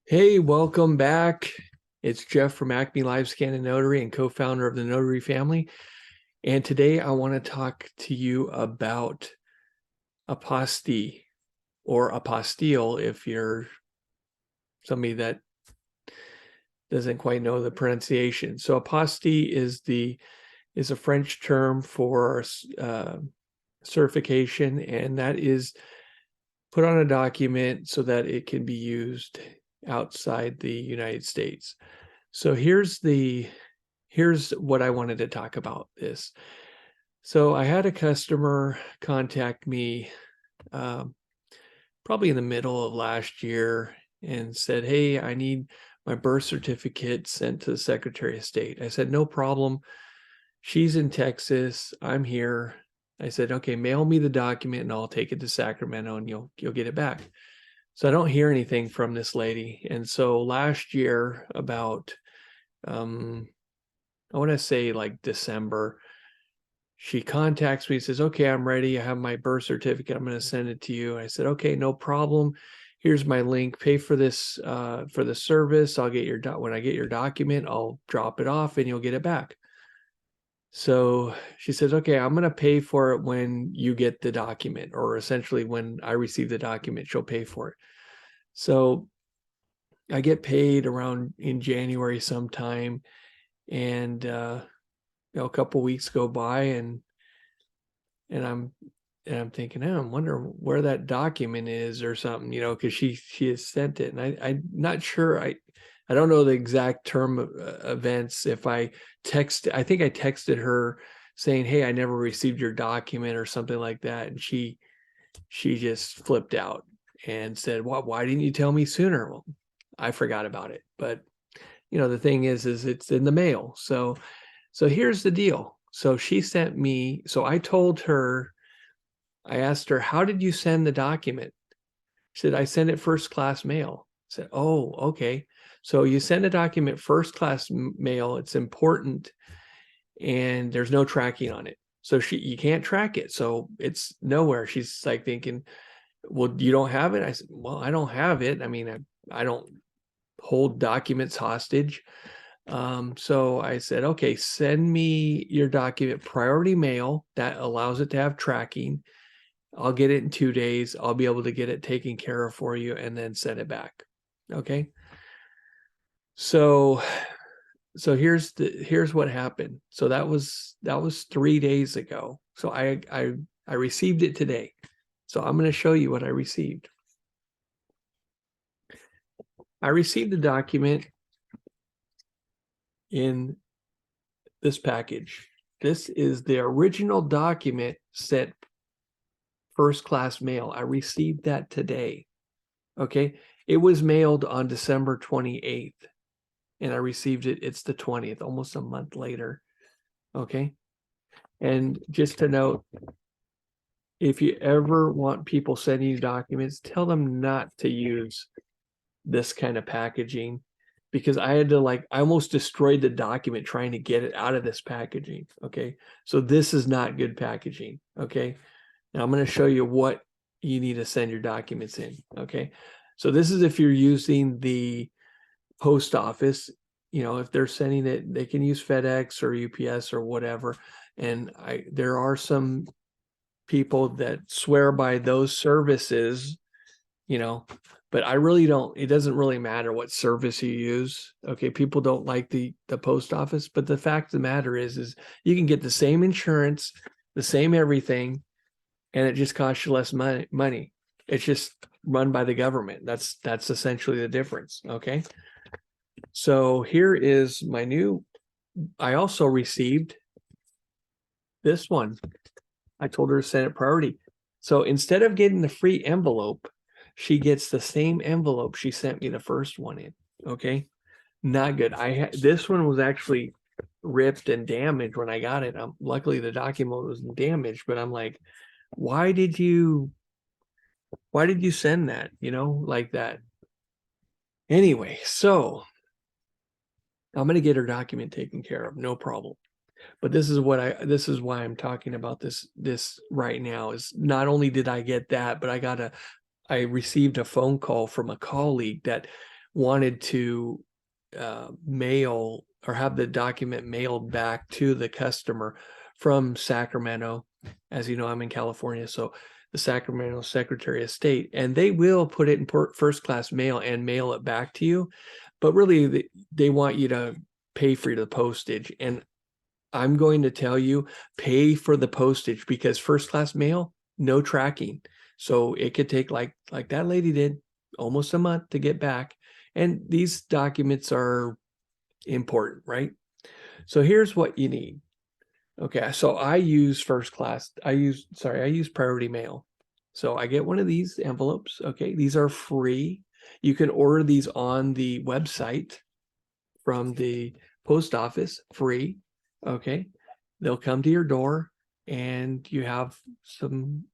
Hey, welcome back. It's Jeff from Acme Live Scan and Notary and co-founder of the Notary Family. And today I want to talk to you about apostille or apostille if you're somebody that doesn't quite know the pronunciation. So apostille is a French term for certification, and that is put on a document so that it can be used outside the United States. So here's what I wanted to talk about this. So I had a customer contact me probably in the middle of last year and said, "Hey, I need my birth certificate sent to the Secretary of State." I said, "No problem. She's in Texas. I'm here." I said, "Okay, mail me the document and I'll take it to Sacramento and you'll get it back." So I don't hear anything from this lady. And so last year, about I want to say like December, she contacts me, says, "Okay, I'm ready. I have my birth certificate. I'm going to send it to you." I said, "Okay, no problem. Here's my link. Pay for this for the service. I'll get your when I get your document, I'll drop it off and you'll get it back." So she says, "Okay, I'm going to pay for it when you get the document, or essentially when I receive the document, she'll pay for it." So I get paid around in January sometime, and a couple weeks go by, and I'm thinking, oh, I wonder where that document is or something, because she has sent it, and I'm not sure. I don't know the exact term of events. If I think I texted her saying, "Hey, I never received your document," or something like that, and she just flipped out and said, why didn't you tell me sooner?" Well, I forgot about it, but the thing is it's in the mail. So here's the deal. So she sent me, so I told her, I asked her, "How did you send the document?" She said, "I sent it first class mail." I said, "Oh, okay. So you send a document first class mail, it's important, and there's no tracking on it. So you can't track it. So it's nowhere." She's like thinking, "Well, you don't have it?" I said, "Well, I don't have it. I mean, I don't hold documents hostage." So I said, "Okay, send me your document priority mail. That allows it to have tracking. I'll get it in 2 days. I'll be able to get it taken care of for you and then send it back." Okay. So here's what happened. So that was 3 days ago. So I received it today. So I'm going to show you what I received. I received the document in this package. This is the original document sent first class mail. I received that today. Okay. It was mailed on December 28th and I received it. It's the 20th, almost a month later. Okay. And just to note, if you ever want people sending you documents, tell them not to use this kind of packaging, because I had to I almost destroyed the document trying to get it out of this packaging. Okay. So this is not good packaging. Okay. Now I'm going to show you what you need to send your documents in. Okay. So this is if you're using the post office, if they're sending it, they can use FedEx or UPS or whatever. And there are some people that swear by those services, but I really don't. It doesn't really matter what service you use. Okay, people don't like the post office, but the fact of the matter is you can get the same insurance, the same everything, and it just costs you less money. It's just run by the government. That's essentially the difference. Okay. So here is my new. I also received this one. I told her to send it priority. So instead of getting the free envelope, she gets the same envelope she sent me the first one in. Okay. Not good. This one was actually ripped and damaged when I got it. Luckily the document wasn't damaged, but I'm like, why did you send that, like that? Anyway, so I'm going to get her document taken care of. No problem. But this is why I'm talking about this right now, is not only did I get that, but I received a phone call from a colleague that wanted to mail or have the document mailed back to the customer from Sacramento. As you know, I'm in California, so the Sacramento Secretary of State, and they will put it in first class mail and mail it back to you. But really, they want you to pay for the postage. And I'm going to tell you, pay for the postage, because first class mail, no tracking. So it could take, like that lady did, almost a month to get back. And these documents are important, right? So here's what you need. Okay, so I use I use priority mail. So I get one of these envelopes. Okay, these are free. You can order these on the website from the post office, free. Okay, they'll come to your door and you have some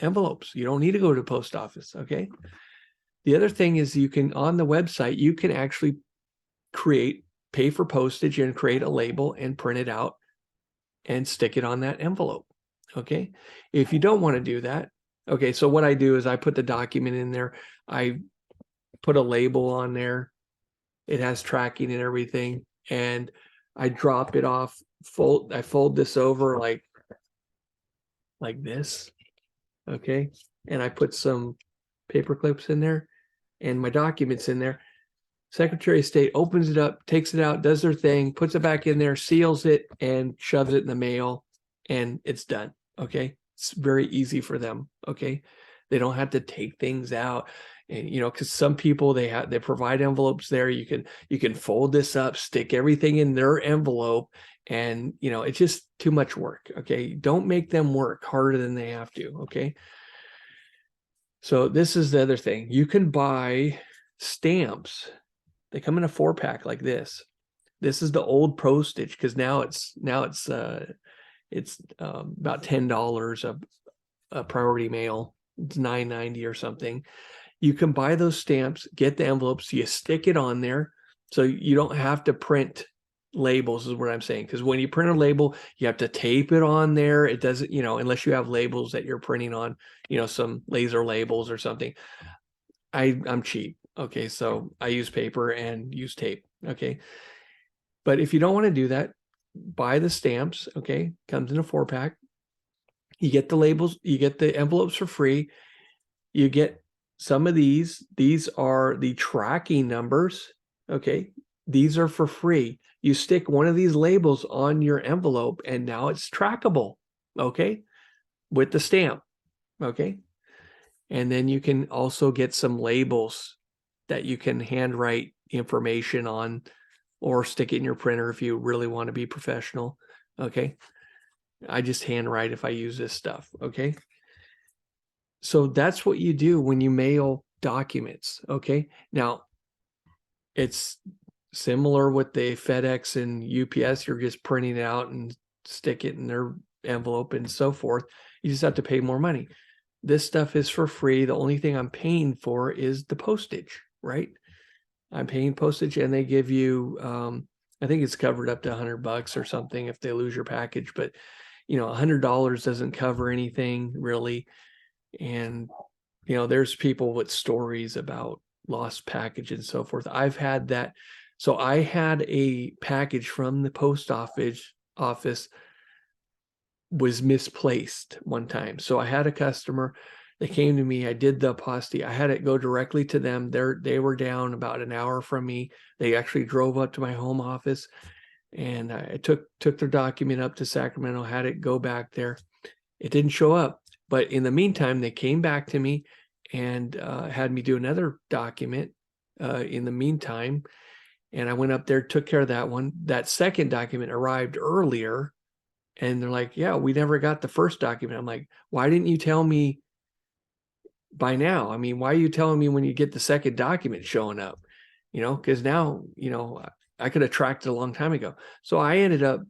envelopes. You don't need to go to the post office. Okay. The other thing is, you can, on the website, you can actually pay for postage and create a label and print it out and stick it on that envelope. Okay. If you don't want to do that, okay, so what I do is I put the document in there. I put a label on there. It has tracking and everything. And I drop it off, I fold this over like this. Okay. And I put some paper clips in there and my documents in there. Secretary of State opens it up, takes it out, does their thing, puts it back in there, seals it, and shoves it in the mail, and it's done. Okay. It's very easy for them. Okay. They don't have to take things out. And because some people, they provide envelopes there. You can fold this up, stick everything in their envelope, and it's just too much work. Okay. Don't make them work harder than they have to. Okay. So this is the other thing. You can buy stamps. They come in a 4-pack like this. This is the old postage, because now it's about $10 a priority mail. It's $9.90 or something. You can buy those stamps, get the envelopes, you stick it on there, so you don't have to print labels, is what I'm saying. Because when you print a label, you have to tape it on there. It doesn't, unless you have labels that you're printing on, some laser labels or something. I'm cheap. Okay, so I use paper and use tape. Okay, but if you don't want to do that, buy the stamps. Okay, comes in a 4-pack. You get the labels, you get the envelopes for free. You get some of these. These are the tracking numbers. Okay, these are for free. You stick one of these labels on your envelope and now it's trackable. Okay, with the stamp. Okay, and then you can also get some labels that you can handwrite information on, or stick it in your printer if you really want to be professional. Okay. I just handwrite if I use this stuff. Okay. So that's what you do when you mail documents. Okay. Now, it's similar with the FedEx and UPS. You're just printing it out and stick it in their envelope and so forth. You just have to pay more money. This stuff is for free. The only thing I'm paying for is the postage, right? I'm paying postage, and they give you, I think it's covered up to $100 or something if they lose your package, but $100 doesn't cover anything really. And, there's people with stories about lost package and so forth. I've had that. So I had a package from the post office was misplaced one time. So I had a customer, they came to me, I did the apostille, I had it go directly to them. They were down about an hour from me. They actually drove up to my home office, and I took their document up to Sacramento, had it go back there. It didn't show up, but in the meantime, they came back to me and had me do another document in the meantime. And I went up there, took care of that one. That second document arrived earlier. And they're like, yeah, we never got the first document. I'm like, why didn't you tell me by now? I mean, why are you telling me when you get the second document showing up? Because now, I could have tracked it a long time ago. So I ended up,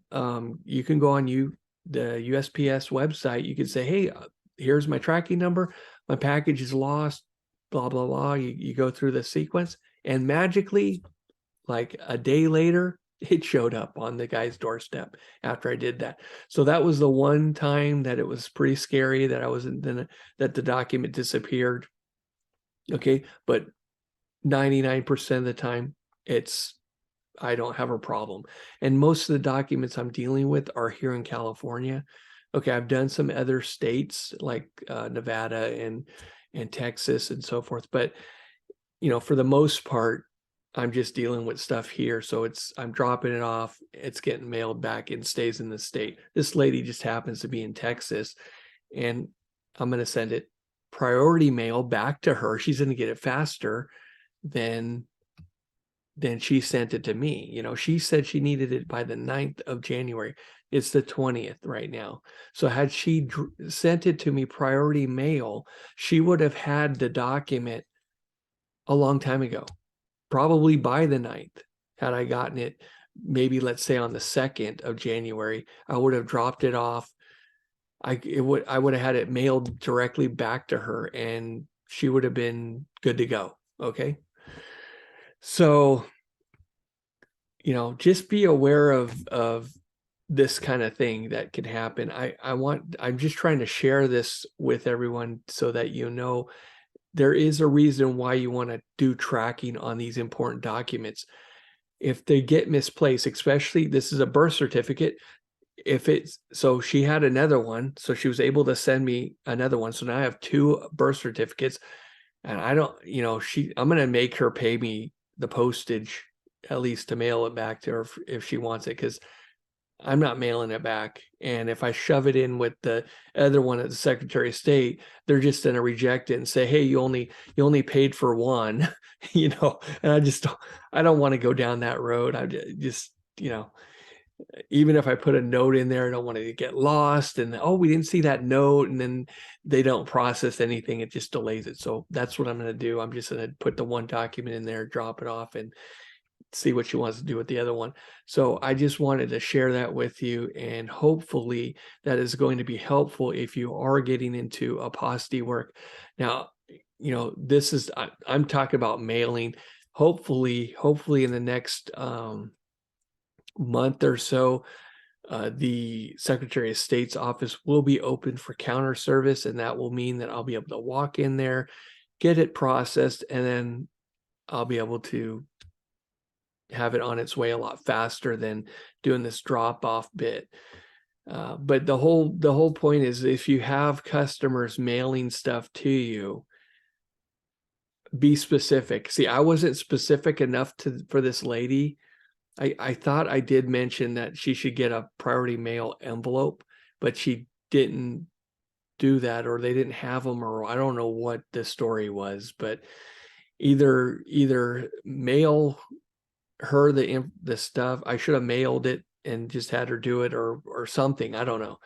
you can go on the USPS website. You can say, hey, here's my tracking number. My package is lost, blah, blah, blah. You go through the sequence, and magically, like a day later, it showed up on the guy's doorstep after I did that. So that was the one time that it was pretty scary that that the document disappeared. Okay. But 99% of the time, I don't have a problem. And most of the documents I'm dealing with are here in California. Okay, I've done some other states like Nevada and Texas and so forth, but for the most part, I'm just dealing with stuff here. So I'm dropping it off, it's getting mailed back and stays in the state. This lady just happens to be in Texas, and I'm going to send it priority mail back to her. She's going to get it faster than she sent it to me. She said she needed it by the 9th of January. It's the 20th right now. So had she sent it to me priority mail, she would have had the document a long time ago, probably by the 9th. Had I gotten it, maybe let's say on the 2nd of January, I would have dropped it off. I would have had it mailed directly back to her, and she would have been good to go. Okay. So, just be aware of this kind of thing that could happen. I'm just trying to share this with everyone so that there is a reason why you want to do tracking on these important documents. If they get misplaced, especially this is a birth certificate. So she had another one, so she was able to send me another one. So now I have 2 birth certificates, and I don't, I'm going to make her pay me the postage at least to mail it back to her if she wants it, because I'm not mailing it back. And if I shove it in with the other one at the Secretary of State, they're just going to reject it and say, hey, you only paid for one, and I don't want to go down that road. I just, even if I put a note in there, I don't want it to get lost, and we didn't see that note, and then they don't process anything. It just delays it. So that's what I'm going to do. I'm just going to put the one document in there, drop it off, and see what she wants to do with the other one. So I just wanted to share that with you, and hopefully that is going to be helpful if you are getting into apostille work. Now, I'm talking about mailing. Hopefully in the next month or so, the Secretary of State's office will be open for counter service, and that will mean that I'll be able to walk in there, get it processed, and then I'll be able to have it on its way a lot faster than doing this drop-off bit. But the whole point is, if you have customers mailing stuff to you, be specific. See, I wasn't specific enough for this lady. I thought I did mention that she should get a priority mail envelope, but she didn't do that, or they didn't have them, or I don't know what the story was. But either mail her the stuff. I should have mailed it and just had her do it, or something. I don't know.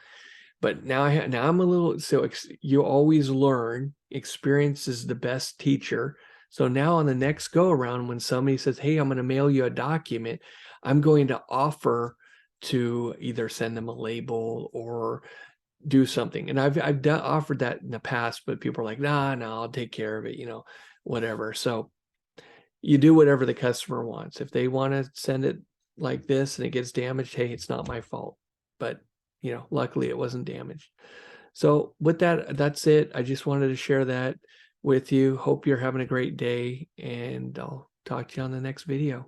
But now I'm a little, so you always learn. Experience is the best teacher. So now on the next go around, when somebody says, hey, I'm going to mail you a document, I'm going to offer to either send them a label or do something. And I've offered that in the past, but people are like, nah, I'll take care of it, whatever. So you do whatever the customer wants. If they want to send it like this and it gets damaged, hey, it's not my fault. But luckily it wasn't damaged. So with that, that's it. I just wanted to share that with you. Hope you're having a great day, and I'll talk to you on the next video.